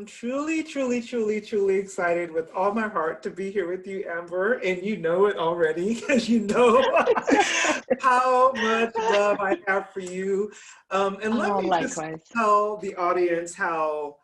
am truly, truly, truly, truly excited with all my heart to be here with you, Amber. And you know it already, because you know how much love I have for you. And let Oh, me just likewise. tell the audience how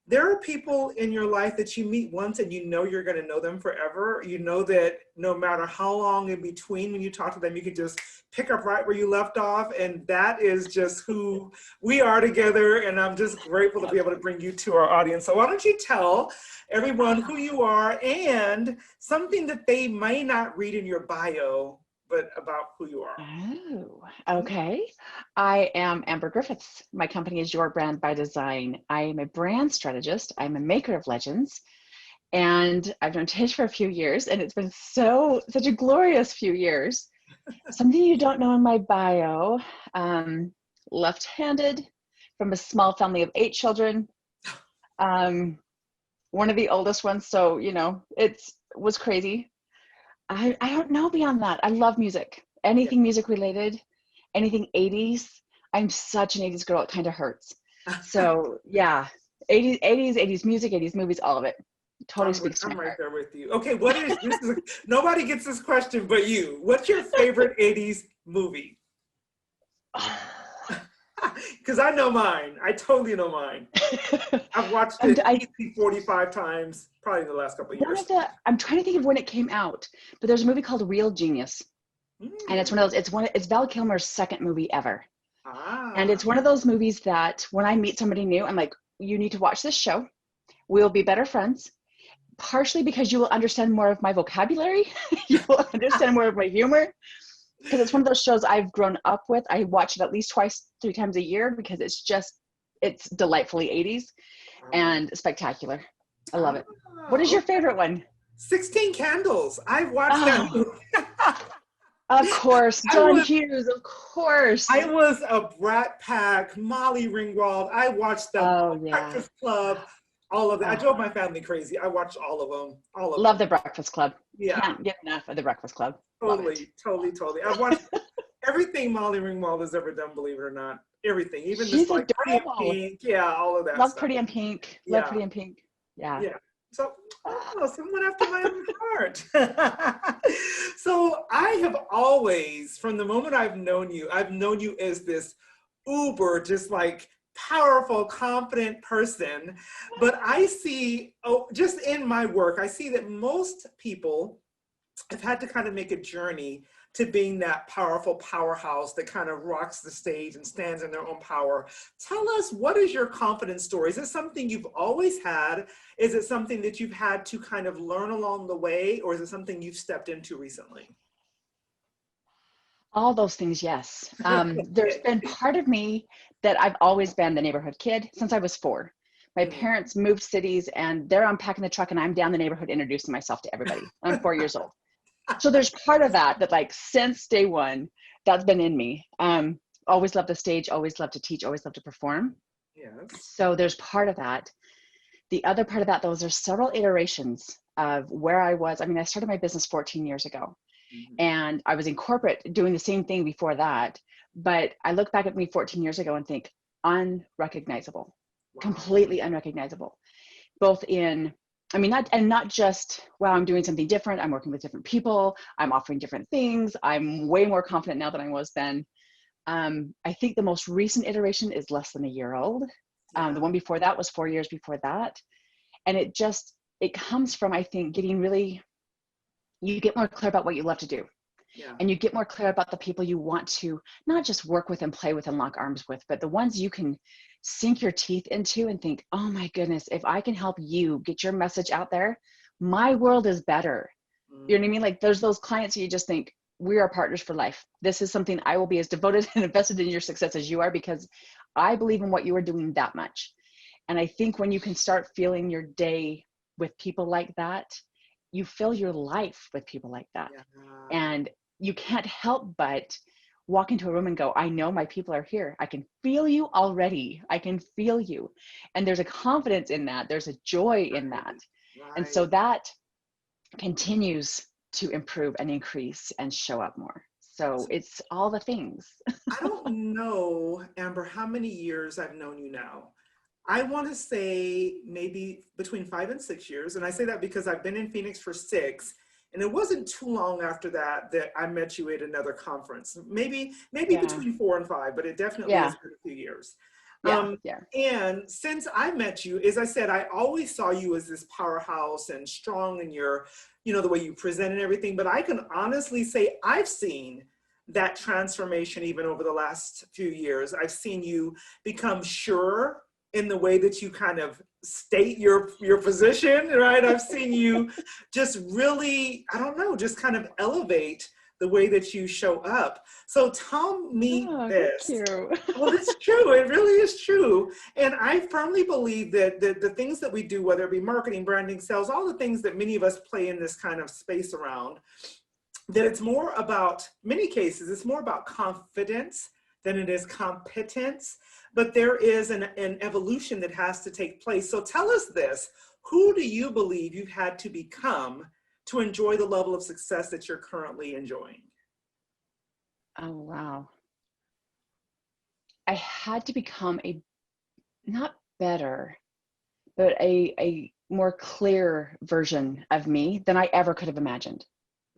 there are people in your life that you meet once and you know you're going to know them forever. You know that no matter how long in between when you talk to them, you can just pick up right where you left off. And that is just who we are together. And I'm just grateful to be able to bring you to our audience. So why don't you tell everyone who you are and something that they may not read in your bio, but about who you are. Oh, okay. I am Amber Griffiths. My company is Your Brand by Design. I am a brand strategist. I'm a maker of legends. And I've known Tish for a few years, and it's been such a glorious few years. Something you don't know in my bio, left-handed, from a small family of 8 children. One of the oldest ones, so, you know, it was crazy. I don't know beyond that. I love music. Anything music related, anything 80s. I'm such an 80s girl, it kind of hurts. So yeah, 80s music, 80s movies, all of it. Totally speaks to my I'm right heart. there with you. Okay, nobody gets this question but you. What's your favorite 80s movie? Because I know mine. I totally know mine. I've watched it easily 45 times, probably in the last couple of years. I'm trying to think of when it came out, but there's a movie called Real Genius. And it's one of those, it's Val Kilmer's second movie ever. And it's one of those movies that when I meet somebody new, I'm like, you need to watch this show. We'll be better friends. Partially because you will understand more of my vocabulary. You will understand more of my humor. Because it's one of those shows I've grown up with. I watch it at least 3 times a year because it's delightfully 80s and spectacular. I love it. What is your favorite one? 16 Candles. I've watched that movie. Of course, John Hughes, of course. I was a Brat Pack, Molly Ringwald. I watched the Breakfast Club, all of that. I drove my family crazy. I watched all of them. Love the Breakfast Club. Yeah. Can't get enough of the Breakfast Club. Totally. I've watched everything Molly Ringwald has ever done, believe it or not. Everything. Even She's this like Pretty in Pink. Yeah, all of that Love stuff. Pretty in Pink. Love Pretty in Pink. Yeah. Yeah. So, someone after my own heart. So I have always, from the moment I've known you as this uber, just like powerful, confident person. But I see, just in my work, I see that most people have had to kind of make a journey to being that powerful powerhouse that kind of rocks the stage and stands in their own power. Tell us, what is your confidence story? Is it something you've always had? Is it something that you've had to kind of learn along the way? Or is it something you've stepped into recently? All those things, yes. There's been part of me that I've always been the neighborhood kid since I was 4. My parents moved cities and they're unpacking the truck and I'm down the neighborhood introducing myself to everybody. I'm 4 years old. So there's part of that like since day one, that's been in me. Always loved the stage, always loved to teach, always loved to perform. Yes. So there's part of that. The other part of that, those are several iterations of where I was. I mean, I started my business 14 years ago and I was in corporate doing the same thing before that. But I look back at me 14 years ago and think unrecognizable, completely unrecognizable, both in, I mean, not just, wow, I'm doing something different. I'm working with different people. I'm offering different things. I'm way more confident now than I was then. I think the most recent iteration is less than a year old. The one before that was 4 years before that. And it comes from, I think, you get more clear about what you love to do. Yeah. And you get more clear about the people you want to not just work with and play with and lock arms with, but the ones you can sink your teeth into and think, oh my goodness, if I can help you get your message out there, my world is better. You know what I mean? Like there's those clients who you just think, we are partners for life. This is something I will be as devoted and invested in your success as you are because I believe in what you are doing that much. And I think when you can start filling your day with people like that, you fill your life with people like that. Yeah. And you can't help but walk into a room and go, I know my people are here. I can feel you already. I can feel you. And there's a confidence in that. There's a joy in that. Right. And so that continues to improve and increase and show up more. So it's all the things. I don't know, Amber, how many years I've known you now. I want to say maybe between 5 and 6 years. And I say that because I've been in Phoenix for 6. And it wasn't too long after that that I met you at another conference. Maybe Yeah. between 4 and 5, but it definitely has Yeah. been a few years. Yeah. Yeah. And since I met you, as I said, I always saw you as this powerhouse and strong in your, the way you present and everything. But I can honestly say I've seen that transformation even over the last few years. I've seen you become sure in the way that you kind of state your position, right? I've seen you just really, I don't know, just kind of elevate the way that you show up. So tell me Oh, thank this. you. Well, it's true. It really is true. And I firmly believe that the things that we do, whether it be marketing, branding, sales, all the things that many of us play in this kind of space around, that it's more about, many cases, it's more about confidence than it is competence. But there is an evolution that has to take place. So tell us this, who do you believe you've had to become to enjoy the level of success that you're currently enjoying? Oh, wow. I had to become not better, but a more clear version of me than I ever could have imagined.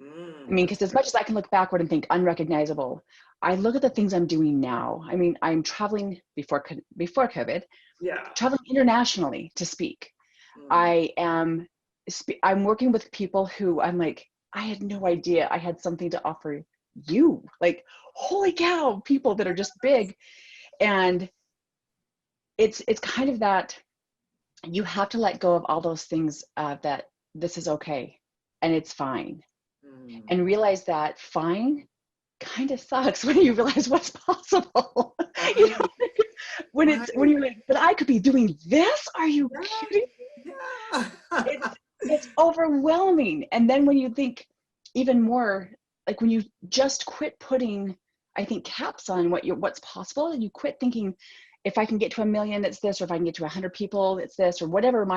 I mean, because as much as I can look backward and think unrecognizable, I look at the things I'm doing now. I mean, I'm traveling before COVID, Yeah. traveling internationally to speak. I'm working with people who I'm like, I had no idea I had something to offer you. Like, holy cow, people that are just big. And it's kind of that you have to let go of all those things, that this is okay and it's fine. And realize that fine kind of sucks when you realize what's possible. You know, when you're like, but I could be doing this. Are you kidding? Yeah. It's overwhelming. And then when you think even more, like when you just quit putting, I think, caps on what's possible, and you quit thinking, if I can get to 1 million, it's this, or if I can get to 100 people, it's this, or whatever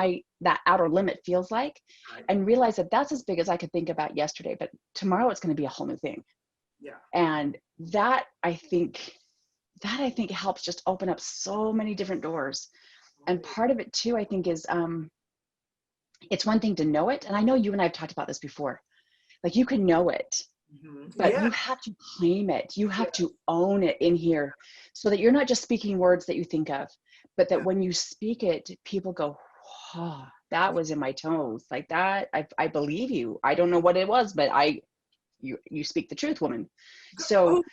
that outer limit feels like, and realize that that's as big as I could think about yesterday, but tomorrow it's going to be a whole new thing. Yeah. And that I think helps just open up so many different doors. And part of it too, I think, is it's one thing to know it, and I know you and I have talked about this before. Like, you can know it, but you have to claim it. You have to own it in here, so that you're not just speaking words that you think of, but that when you speak it, people go, oh, that was in my tones. Like that, I believe you. I don't know what it was, but you speak the truth, woman. So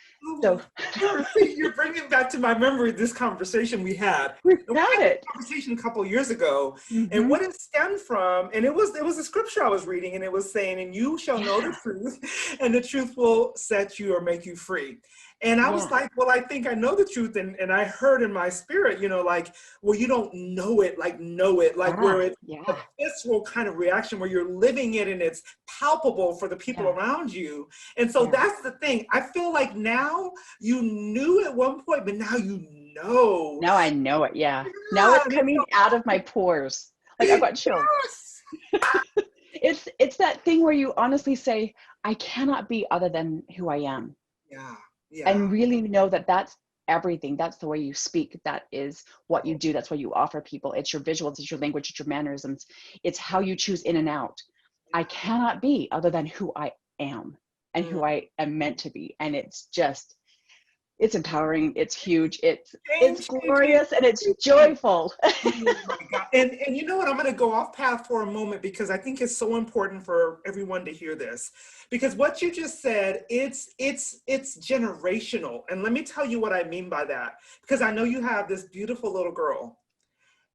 you're bringing back to my memory this conversation we had. we We had had it. a conversation a couple of years ago, and what it stemmed from, and it was a scripture I was reading, and it was saying, "And you shall know the truth, and the truth will set you or make you free." And I was like, well, I think I know the truth. And I heard in my spirit, like, well, you don't know it, like where it's a visceral kind of reaction where you're living it and it's palpable for the people around you. And so that's the thing. I feel like now you knew at one point, but now you know. Now I know it. Yeah. Now it's coming out of my pores. Like, I've got chills. It's that thing where you honestly say, I cannot be other than who I am. Yeah. And really know that that's everything. That's the way you speak. That is what you do. That's what you offer people. It's your visuals, it's your language, it's your mannerisms. It's how you choose in and out. I cannot be other than who I am and who I am meant to be. And it's empowering. It's huge. It's glorious, and it's joyful. Oh my God. And you know what? I'm going to go off path for a moment, because I think it's so important for everyone to hear this, because what you just said, it's generational. And let me tell you what I mean by that, because I know you have this beautiful little girl.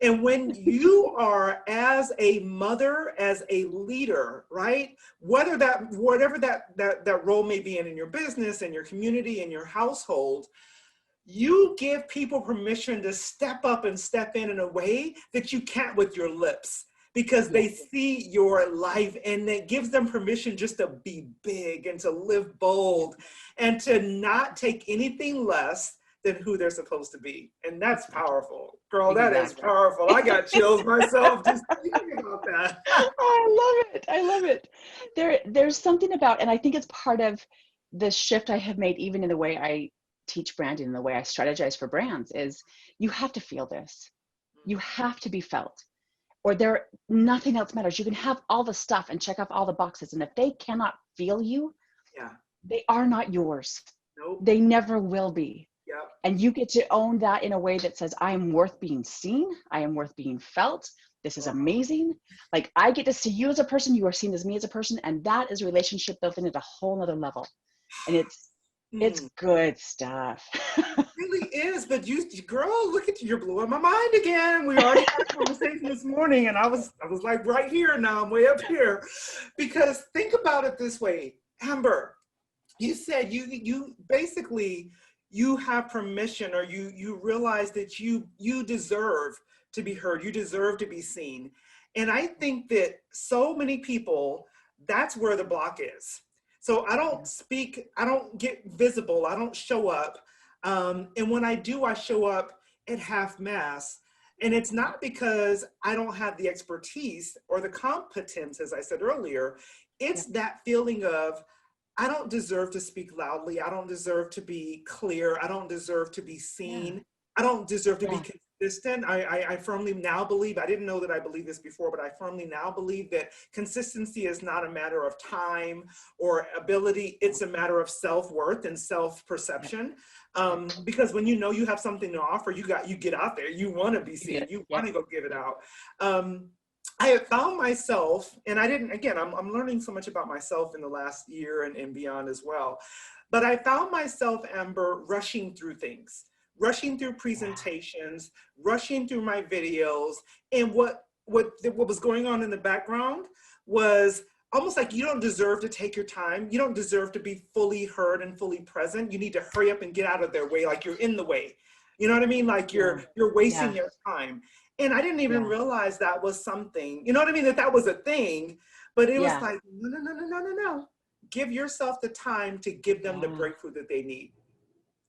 And when you are, as a mother, as a leader, right? Whatever that role may be in your business, in your community, in your household, you give people permission to step up and step in a way that you can't with your lips, because they see your life, and it gives them permission just to be big and to live bold and to not take anything less than who they're supposed to be. And that's powerful. Girl, that is powerful. I got chills myself just thinking about that. I love it. There's something about, and I think it's part of the shift I have made, even in the way I teach branding and the way I strategize for brands, is you have to feel this. You have to be felt, or nothing else matters. You can have all the stuff and check off all the boxes, and if they cannot feel you, Yeah. they are not yours. Nope. They never will be. Yep. And you get to own that in a way that says, I am worth being seen. I am worth being felt. This is amazing. Like, I get to see you as a person. You are seen as me as a person. And that is a relationship built in at a whole nother level. And it's good stuff. It really is. But girl, look at you. You're blowing my mind again. We already had a conversation this morning, and I was like right here. Now I'm way up here. Because think about it this way, Amber. You said you basically, you have permission, or you realize that you deserve to be heard. You deserve to be seen. And I think that so many people, that's where the block is. So I don't speak, I don't get visible, I don't show up. And when I do, I show up at half mass. And it's not because I don't have the expertise or the competence, as I said earlier. It's that feeling of, I don't deserve to speak loudly. I don't deserve to be clear. I don't deserve to be seen. I don't deserve to be consistent. I firmly now believe, I didn't know that I believed this before, but I firmly now believe that consistency is not a matter of time or ability. It's a matter of self-worth and self-perception. Because when you know you have something to offer, you get out there. You want to be seen. You want to go give it out. I have found myself, and I'm learning so much about myself in the last year and beyond as well. But I found myself, Amber, rushing through things, rushing through presentations, rushing through my videos. And what was going on in the background was almost like, you don't deserve to take your time. You don't deserve to be fully heard and fully present. You need to hurry up and get out of their way, like you're in the way. You know what I mean? Like you're wasting your time. And I didn't even realize that was something, you know what I mean? That was a thing, but it was like, no. Give yourself the time to give them the breakthrough that they need.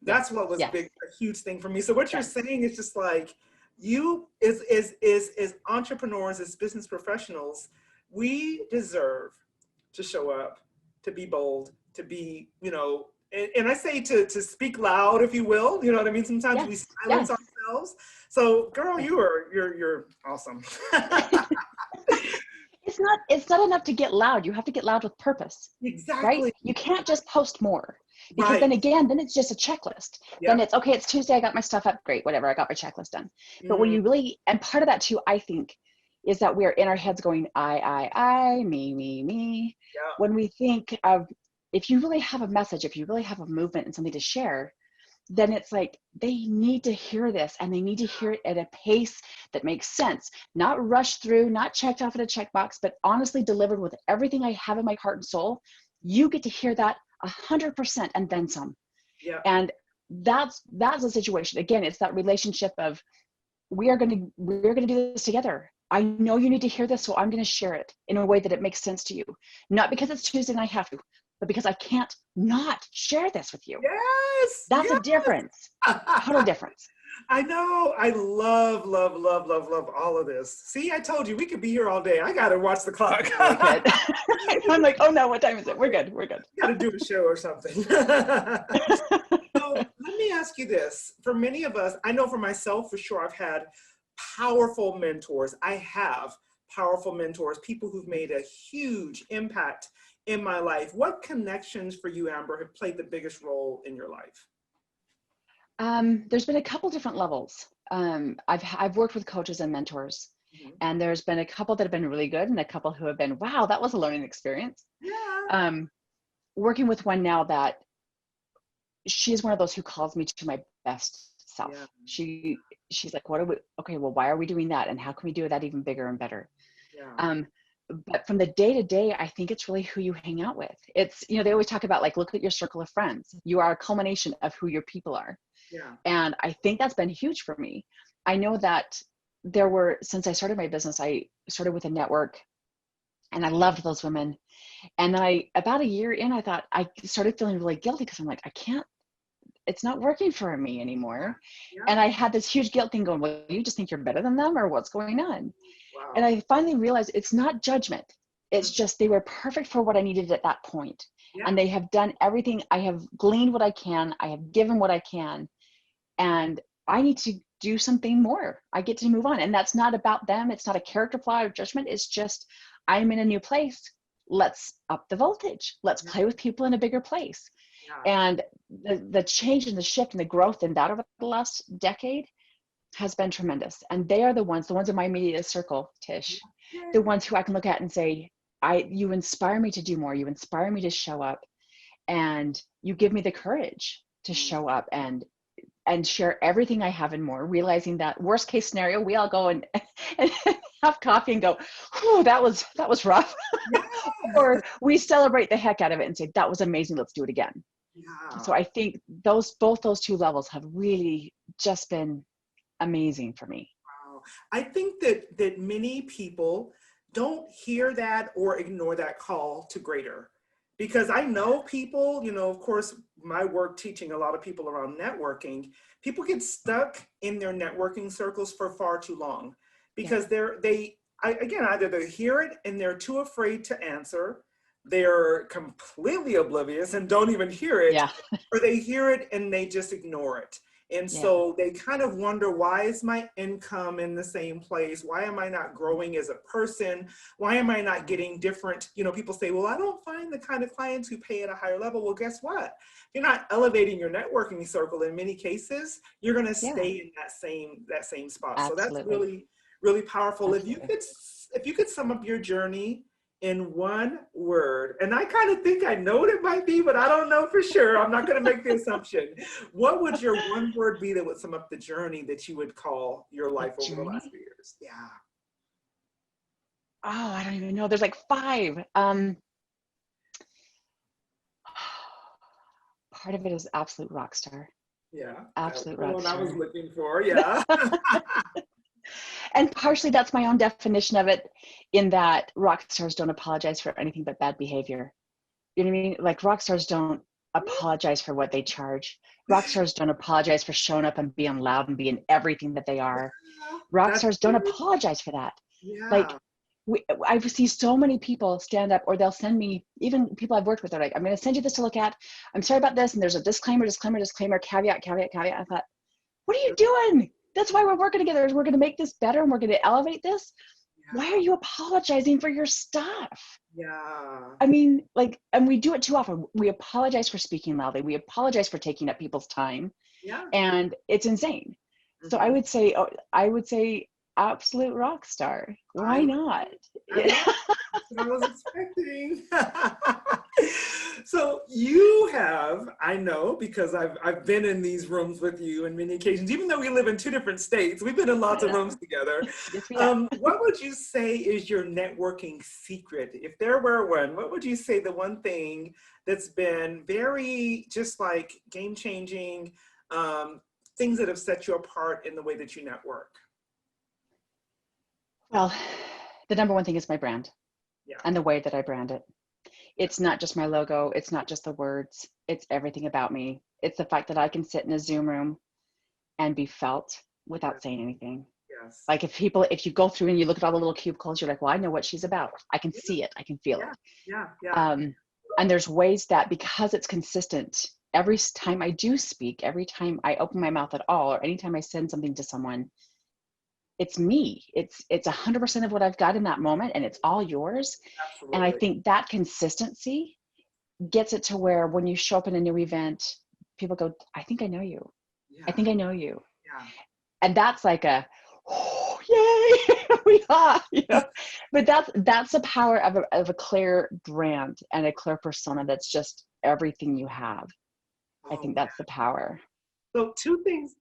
That's what was a huge thing for me. So what you're saying is just like, you as entrepreneurs, as business professionals, we deserve to show up, to be bold, to be, and I say to speak loud, if you will, you know what I mean? Sometimes we silence ourselves. So girl, you're awesome. It's not enough to get loud. You have to get loud with purpose. Exactly. Right? You can't just post more, because then it's just a checklist. Then it's okay, it's Tuesday, I got my stuff up, great, whatever, I got my checklist done. But when you really, and part of that too, I think, is that we're in our heads going, I, me. When we think of, if you really have a message, if you really have a movement and something to share, then it's like, they need to hear this, and they need to hear it at a pace that makes sense, not rushed through, not checked off at a checkbox, but honestly delivered with everything I have in my heart and soul. You get to hear that 100% and then some. And that's a situation. Again, it's that relationship of, we're going to do this together. I know you need to hear this, so I'm going to share it in a way that it makes sense to you. Not because it's Tuesday and I have to, but because I can't not share this with you. Yes. That's a difference. Total difference. I know. I love all of this. See, I told you we could be here all day. I got to watch the clock. I'm like, oh no, what time is it? We're good. Got to do a show or something. So let me ask you this. For many of us, I know for myself, for sure, I've had powerful mentors. I have powerful mentors, people who've made a huge impact in my life. What connections for you, Amber, have played the biggest role in your life? There's been a couple different levels. I've worked with coaches and mentors, and there's been a couple that have been really good, and a couple who have been, wow, that was a learning experience. Working with one now that she's one of those who calls me to my best self. She's like, why are we doing that? And how can we do that even bigger and better? But from the day to day, I think it's really who you hang out with. It's, they always talk about, like, look at your circle of friends. You are a culmination of who your people are. And I think that's been huge for me. I know that since I started my business, I started with a network, and I loved those women. And then about a year in, I started feeling really guilty, because I'm like, it's not working for me anymore. And I had this huge guilt thing going, well, you just think you're better than them, or what's going on? And I finally realized it's not judgment. It's just, they were perfect for what I needed at that point. And they have done everything. I have gleaned what I can. I have given what I can. And I need to do something more. I get to move on. And that's not about them. It's not a character flaw or judgment. It's just, I'm in a new place. Let's up the voltage. Let's play with people in a bigger place. Yeah. And the change and the shift and the growth in that over the last decade has been tremendous. And they are the ones in my immediate circle, Tish, the ones who I can look at and say, you inspire me to do more. You inspire me to show up, and you give me the courage to show up and share everything I have and more, realizing that worst case scenario, we all go and have coffee and go, whew, that was rough. Yeah. Or we celebrate the heck out of it and say, that was amazing. Let's do it again. Yeah. So I think both those two levels have really just been amazing for me. Wow. I think that many people don't hear that or ignore that call to greater. Because I know people, of course, my work teaching a lot of people around networking, people get stuck in their networking circles for far too long because either they hear it and they're too afraid to answer, they're completely oblivious and don't even hear it, or they hear it and they just ignore it. And so they kind of wonder, why is my income in the same place? Why am I not growing as a person? Why am I not getting different? People say, well, I don't find the kind of clients who pay at a higher level. Well, guess what? If you're not elevating your networking circle, in many cases, you're going to stay in that same spot. Absolutely. So that's really, really powerful. Absolutely. If you could sum up your journey in one word, and I kind of think I know what it might be, but I don't know for sure. I'm not going to make the assumption. What would your one word be that would sum up the journey that you would call your life over the last few years? Yeah. Oh, I don't even know. There's like 5. Part of it is absolute rock star. Yeah. Absolute rock star. That's what I was looking for. Yeah. And partially that's my own definition of it, in that rock stars don't apologize for anything but bad behavior. You know what I mean? Like, rock stars don't apologize for what they charge. Rock stars don't apologize for showing up and being loud and being everything that they are. Rock stars don't apologize for that. Yeah. Like, I see so many people stand up, or they'll send me, even people I've worked with, they're like, I'm going to send you this to look at. I'm sorry about this. And there's a disclaimer, caveat. I thought, what are you doing? That's why we're working together, is we're going to make this better and we're going to elevate this. Yeah. Why are you apologizing for your stuff? Yeah. I mean, like, and we do it too often. We apologize for speaking loudly. We apologize for taking up people's time. Yeah. And it's insane. Mm-hmm. So I would say absolute rock star. Why not? That's what I was expecting. So you have, I know, because I've been in these rooms with you on many occasions, even though we live in 2 different states, we've been in lots of rooms together. Yes, we have. What would you say is your networking secret? If there were one, what would you say the one thing that's been very just like game-changing, things that have set you apart in the way that you network? Well, the number one thing is my brand and the way that I brand it. It's not just my logo. It's not just the words. It's everything about me. It's the fact that I can sit in a Zoom room and be felt without saying anything. Yes. Like, if you go through and you look at all the little cubicles, you're like, well, I know what she's about. I can see it. I can feel it. Yeah. And there's ways that, because it's consistent, every time I do speak, every time I open my mouth at all, or anytime I send something to someone, it's me. It's 100% of what I've got in that moment, and it's all yours. Absolutely. And I think that consistency gets it to where when you show up in a new event, people go, I think I know you. Yeah. I think I know you. Yeah. And that's like yay, we are, But that's the power of a clear brand and a clear persona that's just everything you have. I think that's the power. So two things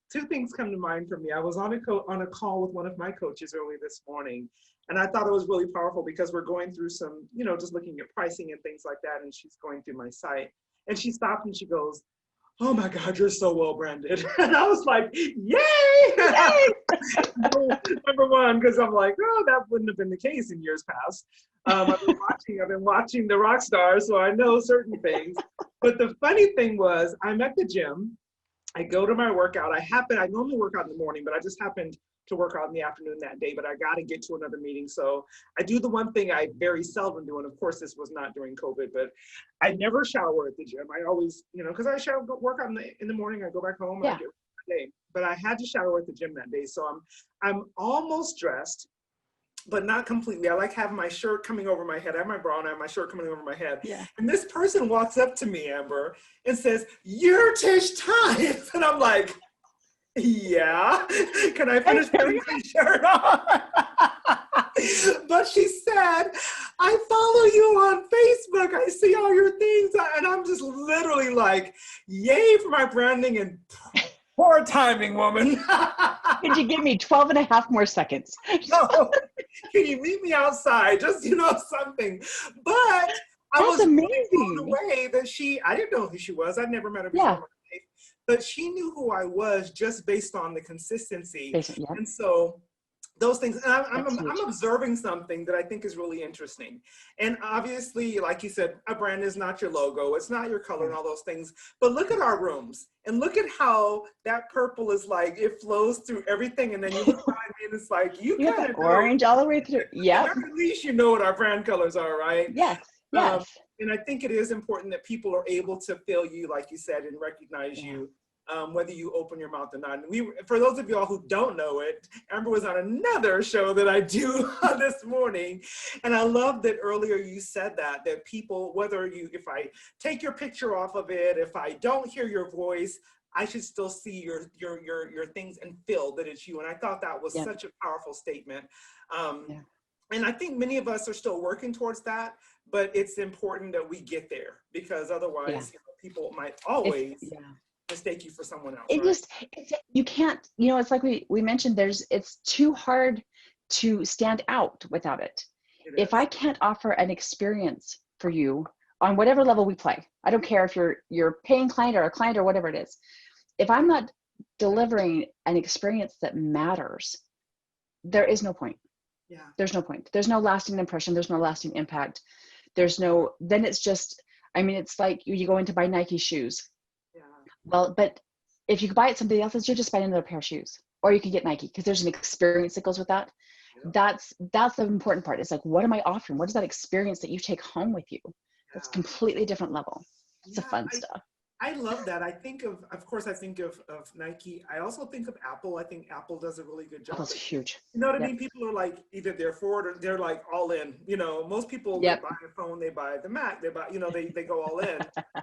come to mind for me. I was on a call with one of my coaches early this morning, and I thought it was really powerful because we're going through some, just looking at pricing and things like that, and she's going through my site, and she stopped and she goes, oh my God, you're so well branded. And I was like, yay! Number one, because I'm like, oh, that wouldn't have been the case in years past. I've been watching the RockStar, so I know certain things. But the funny thing was, I'm at the gym. I go to my workout. I normally work out in the morning, but I just happened to work out in the afternoon that day, but I got to get to another meeting. So I do the one thing I very seldom do. And of course, this was not during COVID, but I never shower at the gym. I always, because I work out in the morning, I go back home and I get day, but I had to shower at the gym that day. So I'm almost dressed, but not completely. I like having my shirt coming over my head. I have my bra and I have my shirt coming over my head. Yeah. And this person walks up to me, Amber, and says, "You're Tish Times." And I'm like, "Yeah, can I finish putting my shirt on?" But she said, "I follow you on Facebook. I see all your things." And I'm just literally like, yay for my branding and poor timing, woman. Could you give me 12 and a half more seconds? No, can you meet me outside? Just, something. But I That's was amazing. really blown away that I didn't know who she was. I'd never met her before in my life. But she knew who I was just based on the consistency. Yeah. And so those things, and I'm observing something that I think is really interesting. And obviously, like you said, a brand is not your logo. It's not your color and all those things. But look at our rooms and look at how that purple is like, it flows through everything. And then you look behind me and it's like, you kind of orange all the way through. Yeah. At least you know what our brand colors are, right? Yes. Yes. And I think it is important that people are able to feel you, like you said, and recognize you. Whether you open your mouth or not. And for those of y'all who don't know it, Amber was on another show that I do this morning. And I love that earlier you said that people, if I take your picture off of it, if I don't hear your voice, I should still see your things and feel that it's you. And I thought that was such a powerful statement. And I think many of us are still working towards that, but it's important that we get there, because otherwise people might always mistake you for someone else. You can't, it's like we mentioned, it's too hard to stand out without it. If I can't offer an experience for you on whatever level we play, I don't care if you're paying client or a client or whatever it is, if I'm not delivering an experience that matters, there is no point. There's no point. There's no lasting impression. There's no lasting impact. Then it's just, it's like you go in to buy Nike shoes. Well, but if you buy it somebody else's, you're just buying another pair of shoes. Or you can get Nike, because there's an experience that goes with that. That's the important part. It's like, what am I offering? What is that experience that you take home with you? That's completely different level. It's the fun stuff. I love that. I think of course, I think of Nike. I also think of Apple. I think Apple does a really good job. Apple's huge. You know what I mean? People are like, either they're for it or they're like all in. Most people buy a phone, they buy the Mac, they buy, they go all in.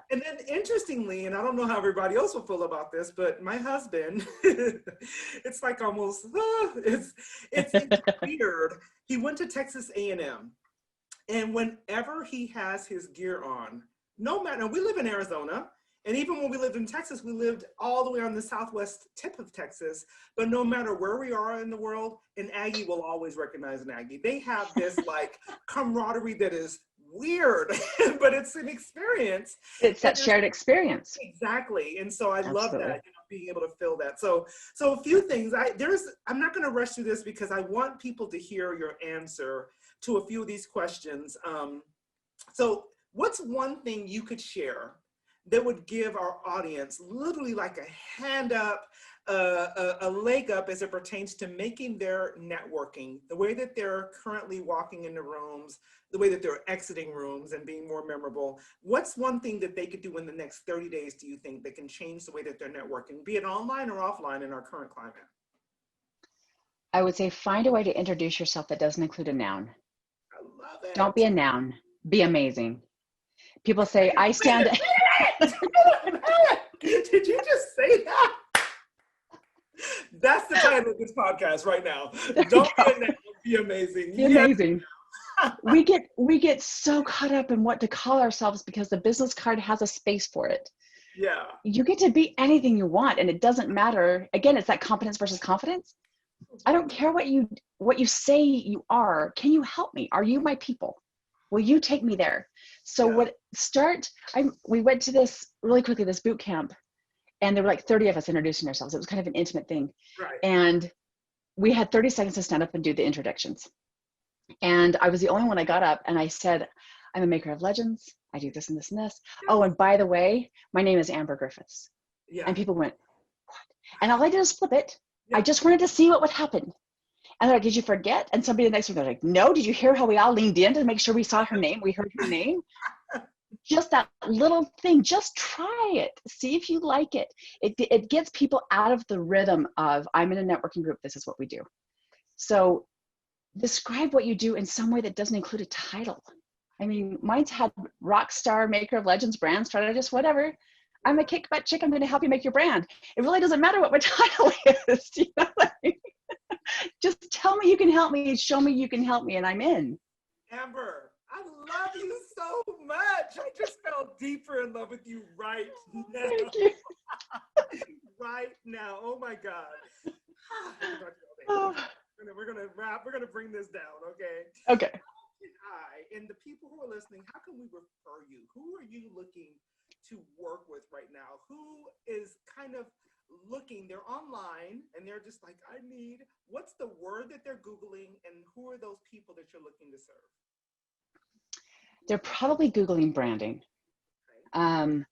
And then interestingly, and I don't know how everybody else will feel about this, but my husband, it's like almost, it's weird. He went to Texas A&M, and whenever he has his gear on, no matter, we live in Arizona. And even when we lived in Texas, we lived all the way on the southwest tip of Texas. But no matter where we are in the world, an Aggie will always recognize an Aggie. They have this like camaraderie that is weird, but it's an experience. It's that shared experience. Exactly. And so I love that, being able to feel that. So a few things. I'm not going to rush through this because I want people to hear your answer to a few of these questions. So what's one thing you could share that would give our audience literally like a hand up, a leg up as it pertains to making their networking, the way that they're currently walking into rooms, the way that they're exiting rooms and being more memorable? What's one thing that they could do in the next 30 days, do you think, that can change the way that they're networking, be it online or offline in our current climate? I would say find a way to introduce yourself that doesn't include a noun. I love it. Don't be a noun. Be amazing. People say, I stand... Did you just say that? That's the title of this podcast right now. Don't be a noun, be amazing. Be amazing. We get so caught up in what to call ourselves because the business card has a space for it. Yeah. You get to be anything you want, and it doesn't matter. Again, it's that competence versus confidence. I don't care what you say you are. Can you help me? Are you my people? Will you take me there? So we went to this really quickly, this boot camp, and there were like 30 of us introducing ourselves. It was kind of an intimate thing. Right. And we had 30 seconds to stand up and do the introductions. And I was the only one. I got up and I said, I'm a maker of legends. I do this and this and this. Oh, and by the way, my name is Amber Griffiths. Yeah. And people went, what? And all I did was flip it. Yeah. I just wanted to see what would happen. And they're like, did you forget? And somebody the next one, they're like, no, did you hear how we all leaned in to make sure we saw her name? We heard her name. Just that little thing, just try it. See if you like it. It gets people out of the rhythm of, I'm in a networking group, this is what we do. So describe what you do in some way that doesn't include a title. I mean, mine's had RockStar, maker of legends, brand strategist, whatever. I'm a kick butt chick. I'm going to help you make your brand. It really doesn't matter what my title is. You know what I mean? Just tell me you can help me, show me you can help me, and I'm in. Amber, I love you so much. I just fell deeper in love with you right now. Thank you. Right now. Oh my God. Oh. We're gonna wrap. We're gonna bring this down. Okay. Okay. And the people who are listening, how can we refer you? Who are you looking to work with right now? Who is kind of looking, they're online and they're just like, what's the word that they're Googling, and who are those people that you're looking to serve? They're probably Googling branding. Okay.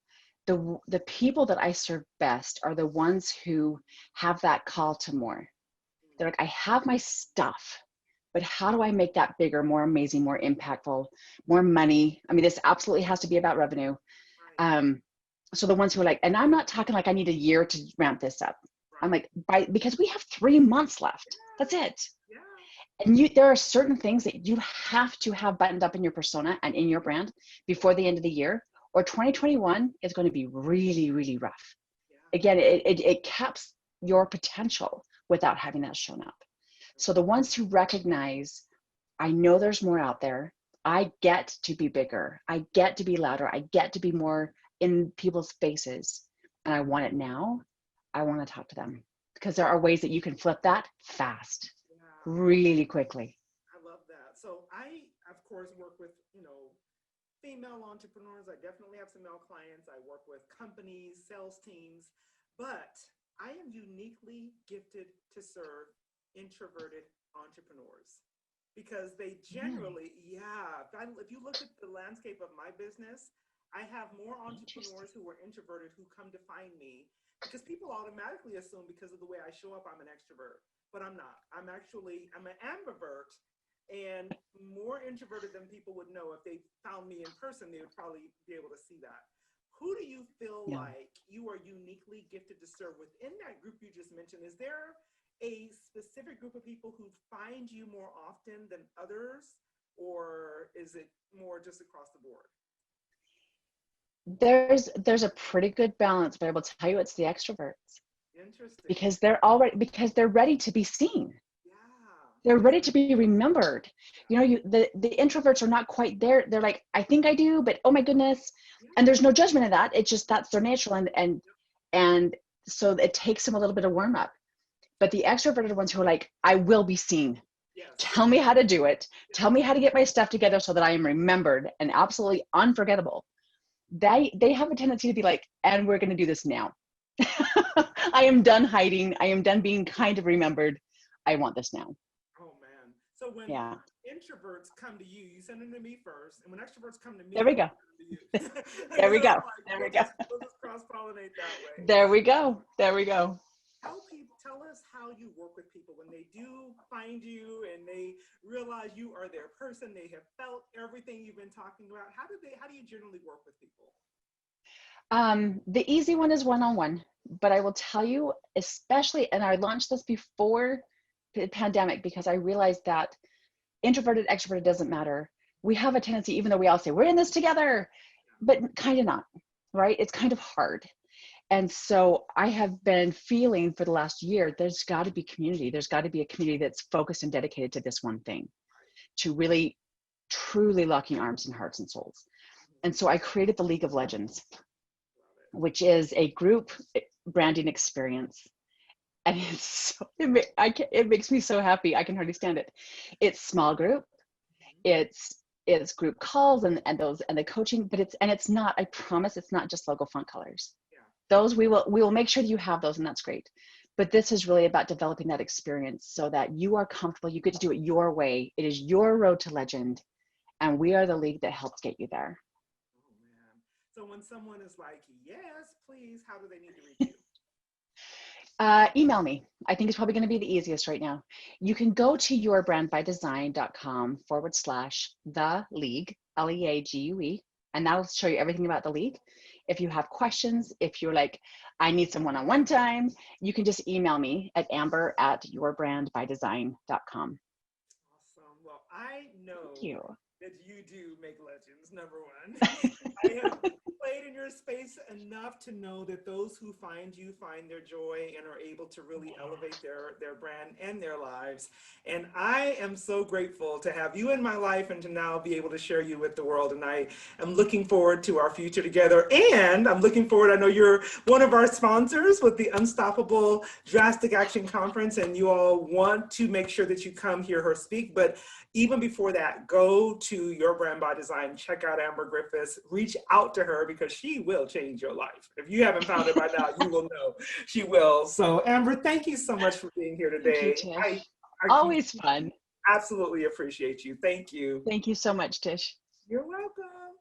The people that I serve best are the ones who have that call to more. They're like, I have my stuff, but how do I make that bigger, more amazing, more impactful, more money? I mean, this absolutely has to be about revenue. Right. So the ones who are like, and I'm not talking like I need a year to ramp this up. Right. I'm like, because we have 3 months left. That's it. Yeah. And there are certain things that you have to have buttoned up in your persona and in your brand before the end of the year, or 2021 is going to be really, really rough. Yeah. Again, it caps your potential without having that shown up. So the ones who recognize, I know there's more out there. I get to be bigger. I get to be louder. I get to be more in people's faces. And I want it now. I want to talk to them, because there are ways that you can flip that fast, really quickly. I love that. So I, of course, work with, female entrepreneurs. I definitely have some male clients. I work with companies, sales teams, but I am uniquely gifted to serve introverted entrepreneurs because they generally, if you look at the landscape of my business, I have more entrepreneurs who are introverted who come to find me because people automatically assume because of the way I show up, I'm an extrovert, but I'm not. I'm an ambivert, and more introverted than people would know. If they found me in person, they would probably be able to see that. Who do you feel like you are uniquely gifted to serve within that group you just mentioned? Is there a specific group of people who find you more often than others, or is it more just across the board? There's a pretty good balance, but I will tell you it's the extroverts. Interesting. Because they're ready to be seen. Yeah. They're ready to be remembered. The introverts are not quite there. They're like, I think I do, but oh my goodness. And there's no judgment of that. It's just, that's their nature. And so it takes them a little bit of warm up. But the extroverted ones who are like, I will be seen. Yes. Tell me how to do it. Tell me how to get my stuff together so that I am remembered and absolutely unforgettable. They have a tendency to be like, and we're going to do this now. I am done hiding. I am done being kind of remembered. I want this now. Oh man. So when introverts come to you, you send them to me first. And when extroverts come to me, there we go. There we go. There we go. We'll just cross-pollinate that way. There we go. There we go. Tell us how you work with people when they do find you and they realize you are their person. They have felt everything you've been talking about. How do you generally work with people? The easy one is one-on-one, but I will tell you, especially, and I launched this before the pandemic because I realized that introverted, extroverted doesn't matter. We have a tendency, even though we all say we're in this together, but kind of not, right? It's kind of hard. And so I have been feeling for the last year, there's got to be community. There's got to be a community that's focused and dedicated to this one thing, to really, truly locking arms and hearts and souls. And so I created the League of Legends, which is a group branding experience. And it makes me so happy. I can hardly stand it. It's small group. It's group calls and the coaching, but it's not, I promise it's not just logo font colors. Those we will make sure that you have those, and that's great. But this is really about developing that experience so that you are comfortable. You get to do it your way. It is your road to legend. And we are the league that helps get you there. Oh man. So when someone is like, yes, please, how do they need to reach you? Email me. I think it's probably going to be the easiest right now. You can go to yourbrandbydesign.com/the league, LEAGUE. And that'll show you everything about the lead. If you have questions, if you're like, I need some one-on-one time, you can just email me at amber@yourbrandbydesign.com. Awesome. Well, I know Thank you. that you do make legends, number one. I have played in your space enough to know that those who find you find their joy and are able to really elevate their brand and their lives. And I am so grateful to have you in my life and to now be able to share you with the world. And I am looking forward to our future together. And I'm looking forward, I know you're one of our sponsors with the Unstoppable Drastic Action Conference, and you all want to make sure that you come hear her speak. But even before that, go to Your Brand by Design, check out Amber Griffiths, reach out to her because she will change your life. If you haven't found her by now, you will know she will. So Amber, thank you so much for being here Thank you, today. Tish. I Always fun. absolutely appreciate you. Thank you. Thank you so much, Tish. You're welcome.